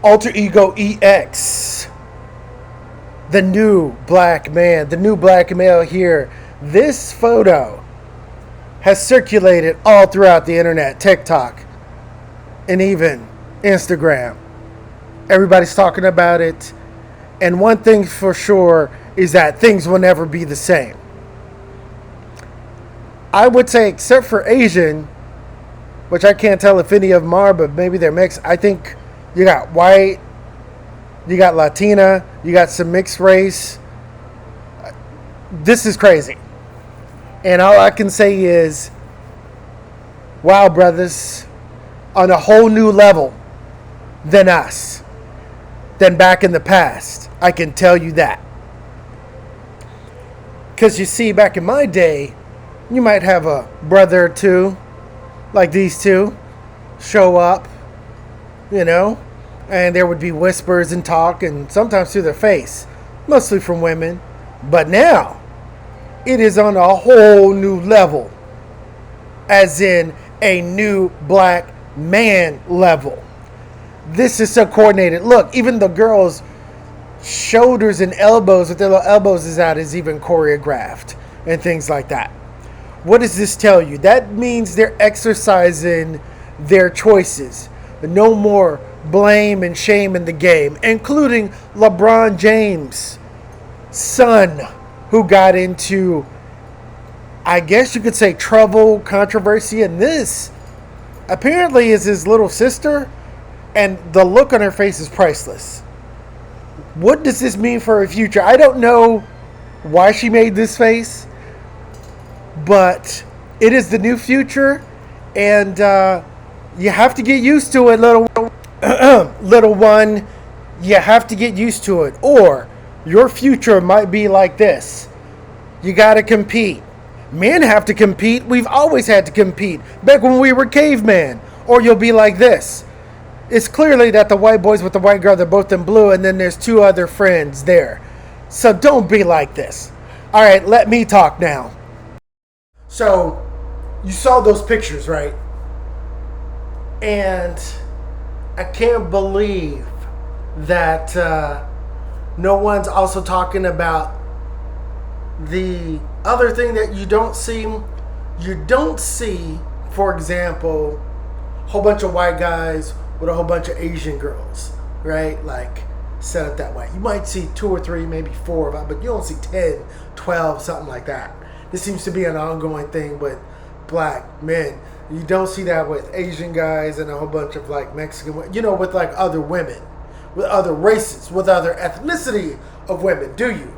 Alter Ego EX, the new black man, the new black male here. This photo has circulated all throughout the internet, TikTok, and even Instagram. Everybody's talking about it. And one thing for sure is that things will never be the same. I would say, except for Asian, which I can't tell if any of them are, but maybe they're mixed. I think you got white, you got Latina, you got some mixed race. This is crazy. And all I can say is, wow, brothers, on a whole new level than us, than back in the past. I can tell you that. Because you see, back in my day, you might have a brother or two, like these two, show up, and there would be whispers and talk, and sometimes through their face, mostly from women. But now, it is on a whole new level, as in a new black man level. This is so coordinated. Look, even the girls' shoulders and elbows, with their little elbows is out, is even choreographed and things like that. What does this tell you? That means they're exercising their choices. No more blame and shame in the game, including LeBron James' son, who got into, I guess you could say, trouble, controversy, and this apparently is his little sister, and the look on her face is priceless. What does this mean for her future? I don't know why she made this face, but it is the new future, and you have to get used to it, little one. You have to get used to it, or your future might be like this. You got to compete. Men have to compete. We've always had to compete, back when we were cavemen. Or you'll be like this. It's clearly that the white boys with the white girl, they're both in blue, and then there's two other friends there. So don't be like this. All right, let me talk now. So, you saw those pictures, right? And I can't believe that no one's also talking about the other thing that you don't see. You don't see, for example, a whole bunch of white guys with a whole bunch of Asian girls, right? Like, set up that way. You might see 2 or 3, maybe 4 of them, but you don't see 10, 12, something like that. This seems to be an ongoing thing with black men. You don't see that with Asian guys and a whole bunch of like Mexican, with like other women, with other races, with other ethnicity of women, do you?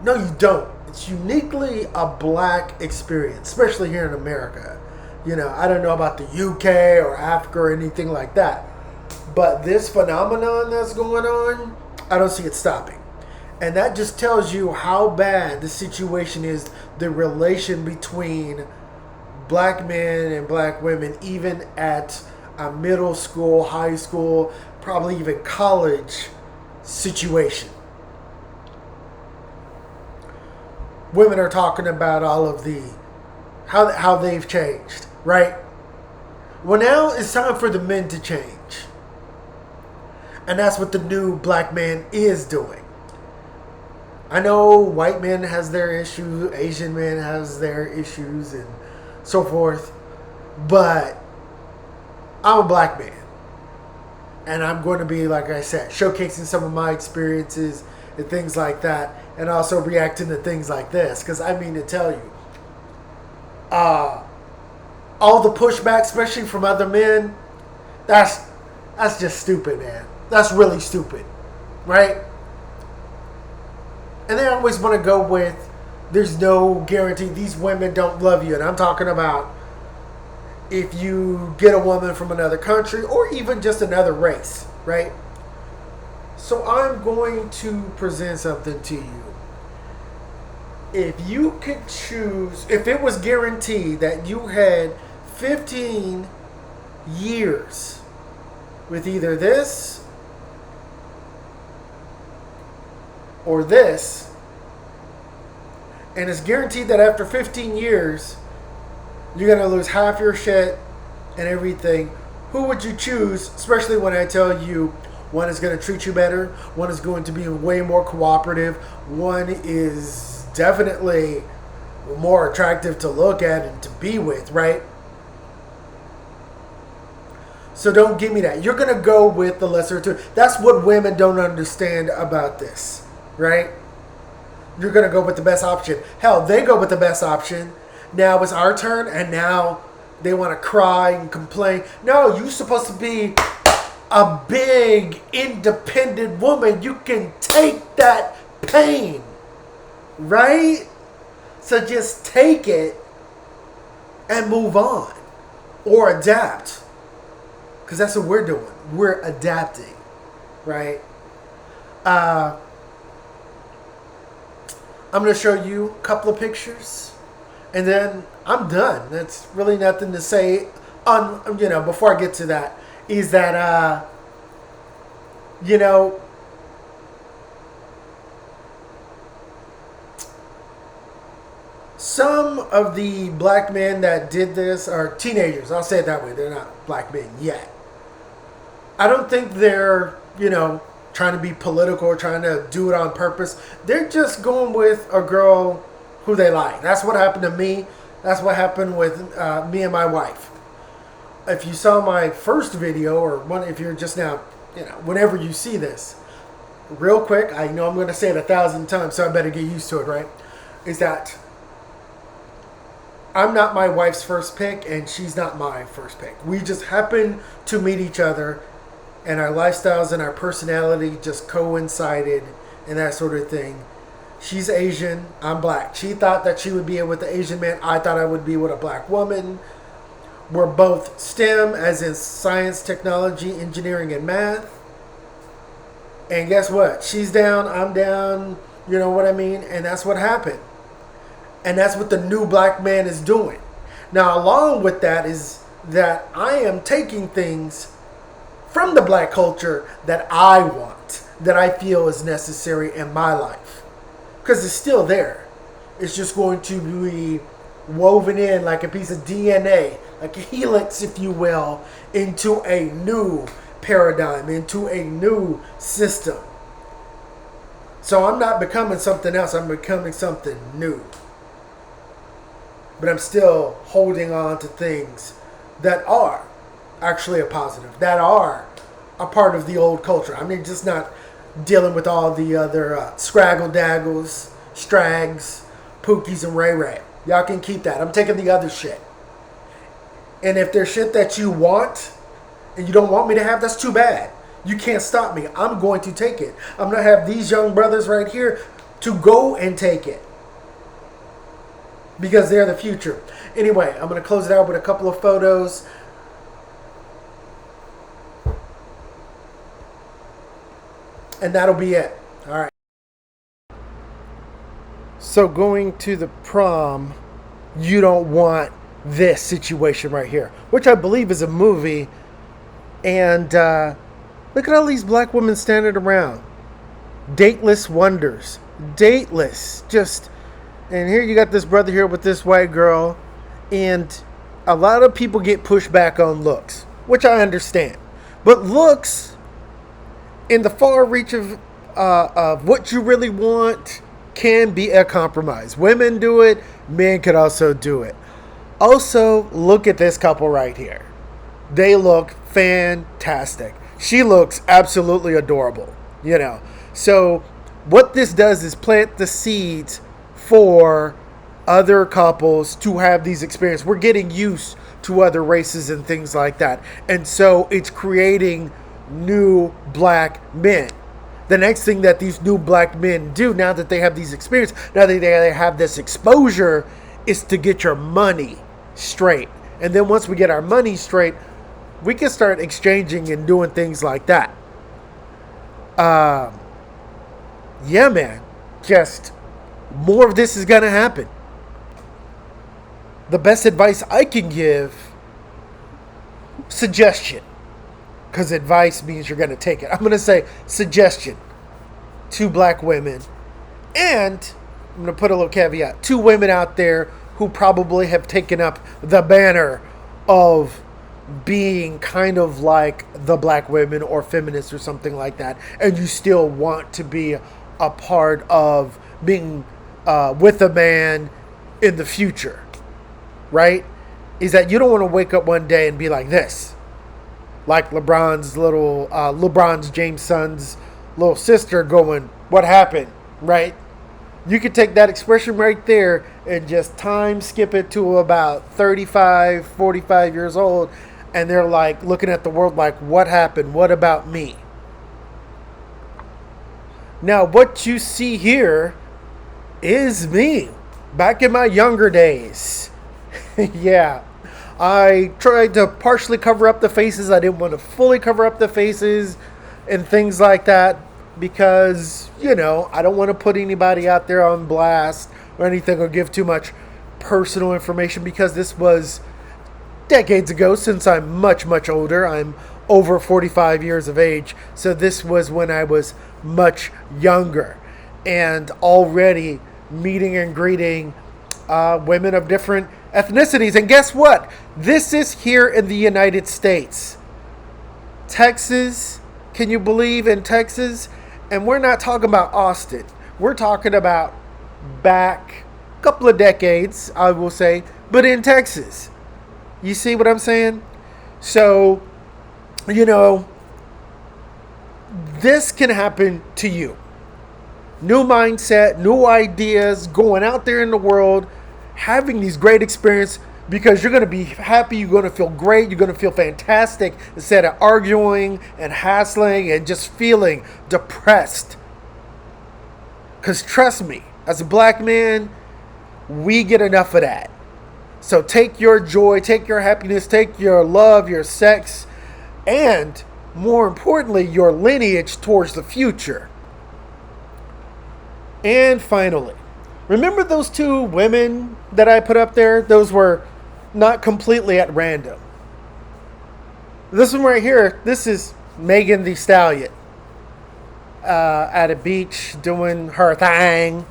No, you don't. It's uniquely a black experience, especially here in America. I don't know about the UK or Africa or anything like that. But this phenomenon that's going on, I don't see it stopping. And that just tells you how bad the situation is, the relation between black men and black women, even at a middle school, high school, probably even college situation. Women are talking about all of the, how they've changed, right? Well, now it's time for the men to change. And that's what the new black man is doing. I know white men has their issues, Asian men has their issues, and so forth. But I'm a black man. And I'm going to be, like I said, showcasing some of my experiences and things like that. And also reacting to things like this. Because I mean to tell you, all the pushback, especially from other men, that's just stupid, man. That's really stupid. Right? And they always want to go with, there's no guarantee, these women don't love you. And I'm talking about if you get a woman from another country or even just another race, right? So I'm going to present something to you. If you could choose, if it was guaranteed that you had 15 years with either this or this, and it's guaranteed that after 15 years you're going to lose half your shit and everything, who would you choose, especially when I tell you One is going to treat you better. One is going to be way more cooperative. One is definitely more attractive to look at and to be with, right? So don't give me that. You're going to go with the lesser of two. That's what women don't understand about this, right? You're going to go with the best option. Hell, they go with the best option. Now it's our turn, and now they want to cry and complain. No, you're supposed to be a big, independent woman. You can take that pain, right? So just take it and move on or adapt. Because that's what we're doing. We're adapting, right? I'm going to show you a couple of pictures, and then I'm done. That's really nothing to say. Before I get to that, is that some of the black men that did this are teenagers. I'll say it that way. They're not black men yet. I don't think they're, trying to be political or trying to do it on purpose. They're just going with a girl who they like. That's what happened to me. That's what happened with me and my wife. If you saw my first video, or if you're just now, whenever you see this, real quick, I know I'm going to say it 1,000 times, so I better get used to it, right? Is that I'm not my wife's first pick, and she's not my first pick. We just happen to meet each other, and our lifestyles and our personality just coincided and that sort of thing. She's Asian, I'm black. She thought that she would be with the Asian man. I thought I would be with a black woman. We're both STEM, as in science, technology, engineering, and math. And guess what? She's down, I'm down, you know what I mean? And that's what happened. And that's what the new black man is doing. Now, along with that is that I am taking things from the black culture that I want, that I feel is necessary in my life. Because it's still there. It's just going to be woven in like a piece of DNA, like a helix, if you will, into a new paradigm, into a new system. So I'm not becoming something else. I'm becoming something new. But I'm still holding on to things that are actually a positive, that are a part of the old culture. I mean, just not dealing with all the other scraggle daggles, strags, pookies, and ray ray. Y'all can keep that. I'm taking the other shit. And if there's shit that you want and you don't want me to have, that's too bad. You can't stop me. I'm going to take it. I'm going to have these young brothers right here to go and take it. Because they're the future. Anyway, I'm going to close it out with a couple of photos. And that'll be it. All right. So going to the prom, you don't want this situation right here, which I believe is a movie. And look at all these black women standing around. Dateless wonders. Dateless. Just... And here you got this brother here with this white girl. And a lot of people get pushed back on looks, which I understand. But looks, in the far reach of what you really want, can be a compromise. Women do it. Men could also do it. Also, look at this couple right here. They look fantastic. She looks absolutely adorable. So what this does is plant the seeds for other couples to have these experiences. We're getting used to other races and things like that. And so it's creating new black men. The next thing that these new black men do, now that they have these experiences, now that they have this exposure, is to get your money straight. And then once we get our money straight, we can start exchanging and doing things like that. Yeah, man. Just... more of this is going to happen. The best advice I can give, suggestion, because advice means you're going to take it. I'm going to say suggestion to black women, and I'm going to put a little caveat, to women out there who probably have taken up the banner of being kind of like the black women or feminists or something like that, and you still want to be a part of being with a man in the future, right? Is that you don't want to wake up one day and be like this, like LeBron's James' son's little sister going, "What happened?" Right? You could take that expression right there and just time skip it to about 35, 45 years old, and they're like looking at the world like, what happened? What about me? Now, what you see here is me back in my younger days. Yeah. I tried to partially cover up the faces. I didn't want to fully cover up the faces and things like that because, I don't want to put anybody out there on blast or anything or give too much personal information because this was decades ago since I'm much, much older. I'm over 45 years of age. So this was when I was much younger and already meeting and greeting women of different ethnicities. And guess what? This is here in the United States. Texas, can you believe in Texas? And we're not talking about Austin. We're talking about back a couple of decades, I will say, but in Texas. You see what I'm saying? So, this can happen to you. New mindset, new ideas, going out there in the world, having these great experiences because you're going to be happy, you're going to feel great, you're going to feel fantastic instead of arguing and hassling and just feeling depressed. Because trust me, as a black man, we get enough of that. So take your joy, take your happiness, take your love, your sex, and more importantly, your lineage towards the future. And finally, remember those two women that I put up there? Those were not completely at random. This one right here, this is Megan Thee Stallion at a beach doing her thing.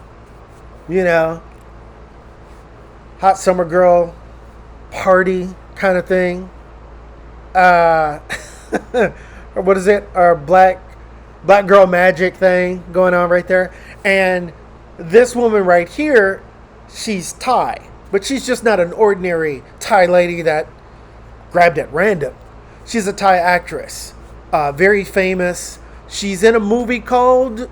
Hot summer girl party kind of thing. Or what is it? Our black girl magic thing going on right there. And this woman right here, she's Thai. But she's just not an ordinary Thai lady that grabbed at random. She's a Thai actress. Very famous. She's in a movie called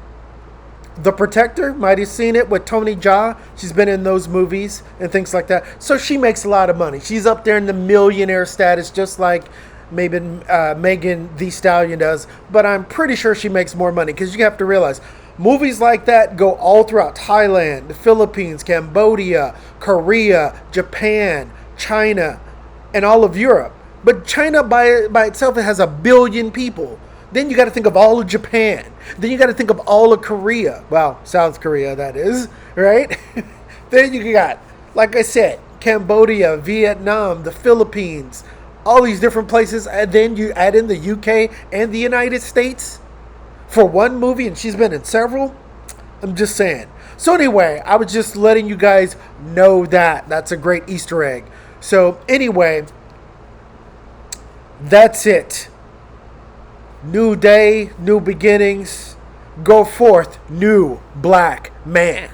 The Protector. Might have seen it with Tony Jaa. She's been in those movies and things like that. So she makes a lot of money. She's up there in the millionaire status just like maybe Megan Thee Stallion does. But I'm pretty sure she makes more money because you have to realize movies like that go all throughout Thailand, the Philippines, Cambodia, Korea, Japan, China, and all of Europe. But China by itself, it has 1 billion people. Then you got to think of all of Japan. Then you got to think of all of Korea. Well, South Korea, that is, right? Then you got, like I said, Cambodia, Vietnam, the Philippines, all these different places. And then you add in the UK and the United States for one movie, and she's been in several. I'm just saying. So anyway, I was just letting you guys know that. That's a great Easter egg. So anyway, that's it. New day, new beginnings. Go forth, new black man.